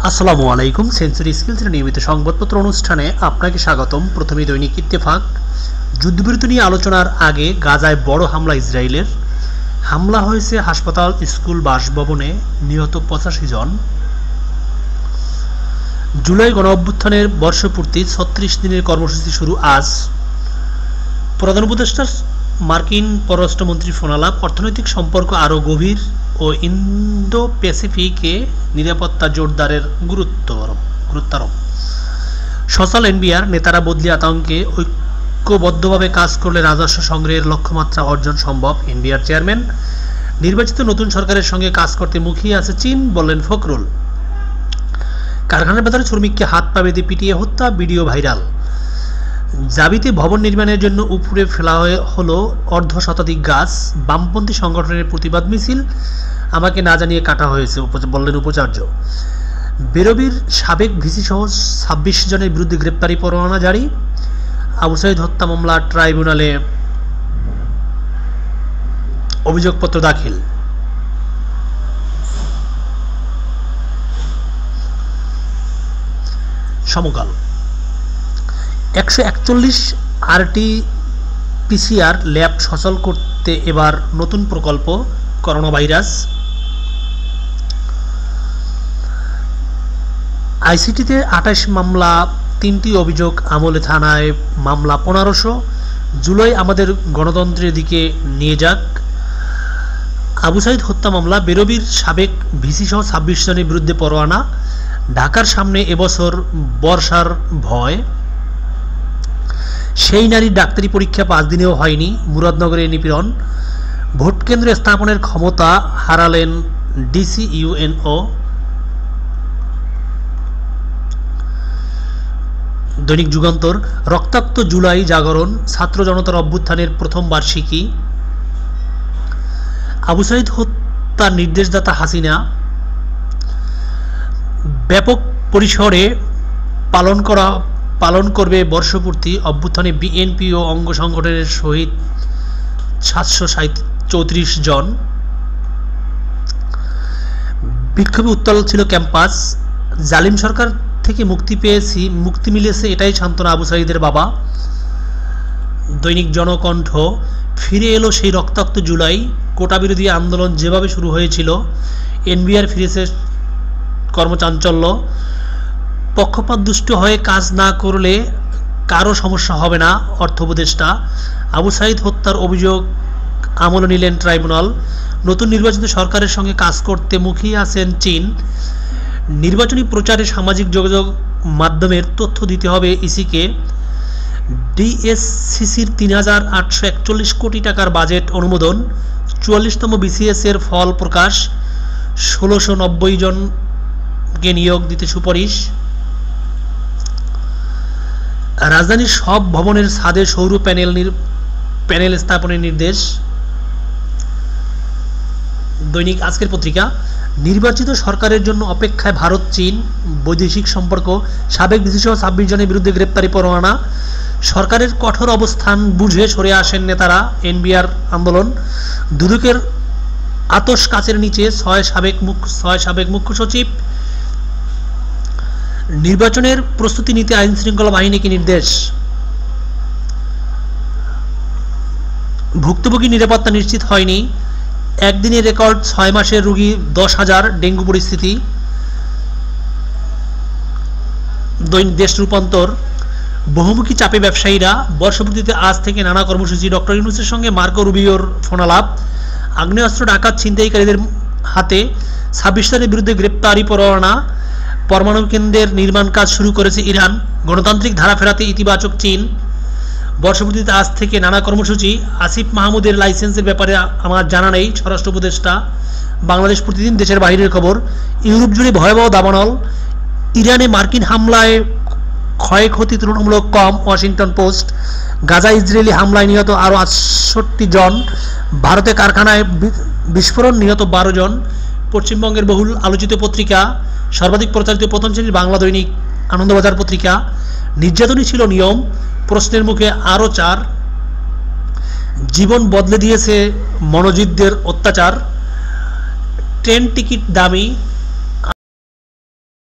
আসসালামু আলাইকুম। সেঞ্চুরি স্কিলসের নিয়মিত সংবাদপত্র অনুষ্ঠানে আপনাকে স্বাগতম। প্রথমেই দৈনিক ইত্তেফাক। যুদ্ধবিরতি নিয়ে আলোচনার আগে গাজায় বড় হামলা ইসরায়েলের। হামলা হয়েছে হাসপাতাল, স্কুল, বাসভবনে, নিহত 85 জন। জুলাই গণঅভ্যুত্থানের বর্ষপূর্তি 36 দিনের কর্মসূচি শুরু আজ। প্রধান উপদেষ্টা মার্কিন পররাষ্ট্রমন্ত্রী ফোনালাপ। অর্থনৈতিক সম্পর্ক আরও গভীর ও ইন্দো প্যাসিফিকে নিরাপত্তা জোরদারের গুরুত্বারোপ। সোশ্যাল এনবিআর নেতারা বদলি আতঙ্কে ঐক্যবদ্ধভাবে কাজ করলে রাজস্ব সংগ্রহের লক্ষ্যমাত্রা অর্জন সম্ভব। NBR chairman. নির্বাচিত নতুন সরকারের সঙ্গে কাজ করতে মুখিয়ে আছে চীন, বললেন ফখরুল। কারখানার ভেতরে শ্রমিককে হাত পা বেঁধে পিটিয়ে হত্যা, ভিডিও ভাইরাল। জাবিতে ভবন নির্মাণের জন্য উপরে ফেলা হলো অর্ধশতাধিক গাছ। বামপন্থী সংগঠনের প্রতিবাদ মিছিল, আমাকে না জানিয়ে কাটা হয়েছে, বললেন উপাচার্য। বেরবির সাবেক ভিসি সহ 26 জনের বিরুদ্ধে গ্রেপ্তারি পরোয়ানা জারি। আবু সাঈদ হত্যা মামলা ট্রাইব্যুনালে অভিযোগপত্র দাখিল। সমকাল। 141 RT-PCR ল্যাব সচল করতে এবার নতুন প্রকল্প। Corona virus. আইসিটিতে 28 মামলা, 3টি অভিযোগ আমলে, থানায় মামলা 1500। জুলাই আমাদের গণতন্ত্রের দিকে নিয়ে যাক। আবু সাঈদ হত্যা মামলা, বেরবির সাবেক ভিসি সহ 26 জনের বিরুদ্ধে পরোয়ানা। ঢাকার সামনে এবছর বর্ষার ভয়। সেই নারীর ডাক্তারি পরীক্ষা 5 দিনেও হয়নি, মুরাদনগরে নিপীড়ন। ভোটকেন্দ্র স্থাপনের ক্ষমতা হারালেন ডিসি ইউএনও। দৈনিক যুগান্তর। রক্তাক্ত জুলাই জাগরণ, ছাত্র জনতার অভ্যুত্থানের প্রথম বার্ষিকী। আবু সাঈদ হত্যার নির্দেশদাতা হাসিনা। ব্যাপক পরিসরে পালন করবে বর্ষপূর্তি। অভ্যুত্থানে বিএনপি ও অঙ্গ সংগঠনের শহীদ 734 জন। বিক্ষোভে উত্তাল ছিল ক্যাম্পাস। জালিম সরকার থেকে মুক্তি মিলেছে, এটাই সান্ত্বনা আবু সাঈদের বাবা। দৈনিক জনকণ্ঠ। ফিরে এলো সেই রক্তাক্ত জুলাই, কোটা বিরোধী আন্দোলন যেভাবে শুরু হয়েছিল। এনবিআর ফিরেছে কর্মচাঞ্চল্য। পক্ষপাত দুষ্ট হয়ে কাজ না করলে কারো সমস্যা হবে না, অর্থ উপদেষ্টা। আবু সাঈদ হত্যার অভিযোগ আমলে নিলেন ট্রাইব্যুনাল। নতুন নির্বাচিত সরকারের সঙ্গে কাজ করতে মুখিয়ে আছেন চীন। নির্বাচনী প্রচারে সামাজিক যোগাযোগ মাধ্যমের তথ্য দিতে হবে ইসিকে। ডিএসসিসির 3841 কোটি টাকার বাজেট অনুমোদন। 44তম বিসিএস এর ফল প্রকাশ। 1690 জনকে নিয়োগ দিতে সুপারিশ। রাজধানীর সব ভবনের ছাদে সৌর প্যানেল স্থাপনের নির্দেশ। দৈনিক আজকের পত্রিকা। নির্বাচিত সরকারের জন্য অপেক্ষায় ভারত চীন। বৈদেশিক সম্পর্ক। সাবেক ভিসি সহ 26 জনের বিরুদ্ধে গ্রেপ্তারি পরোয়ানা। সরকারের কঠোর অবস্থান বুঝে সরে আসেন নেতারা। এনবিআর আন্দোলন। দুদকের আতশ কাচের নিচে 6 সাবেক মুখ্য সচিব। নির্বাচনের প্রস্তুতি নিতে আইন শৃঙ্খলা বাহিনীকে নির্দেশ। ভুক্তভোগী নিরাপত্তা নিশ্চিত হয়নি। একদিনে রেকর্ড 6 মাসের রোগী 10,000। ডেঙ্গু পরিস্থিতি। দেশ রূপান্তর। বহুমুখী চাপে ব্যবসায়ীরা। বর্ষপূর্তিতে আজ থেকে নানা কর্মসূচি। ডক্টর ইউনূসের সঙ্গে মার্কো রুবিওর ফোনালাপ। আগ্নেয়াস্ত্র ডাকাত ছিনতাইকারীদের হাতে 26 জনের বিরুদ্ধে গ্রেপ্তারি পরোয়ানা। পরমাণু কেন্দ্রের নির্মাণ কাজ শুরু করেছে ইরান। গণতান্ত্রিক ধারা ফেরাতে ইতিবাচক চীন। বর্ষপূর্তিতে আজ থেকে নানা কর্মসূচি। আসিফ মাহমুদের লাইসেন্সের ব্যাপারে আমার জানা নেই, স্বরাষ্ট্র উপদেষ্টা। বাংলাদেশ প্রতিদিন, দেশের বাইরের খবর। ইউরোপ জুড়ে ভয়াবহ দাবানল। ইরানে মার্কিন হামলায় ক্ষয়ক্ষতি তুলনামূলক কম। Washington Post. গাজা ইসরায়েলি হামলায় নিহত আরও 68 জন। ভারতে কারখানায় বিস্ফোরণ, নিহত 12 জন। পশ্চিমবঙ্গের বহুল আলোচিত পত্রিকা, সর্বাধিক প্রচারিত প্রথম শ্রেণীর বাংলা দৈনিক আনন্দবাজার পত্রিকা। নির্যাতনই ছিল নিয়ম, প্রশ্নের মুখে আরও 4। জীবন বদলে দিয়েছে মনোজিতদের অত্যাচার। ট্রেন টিকিট দামি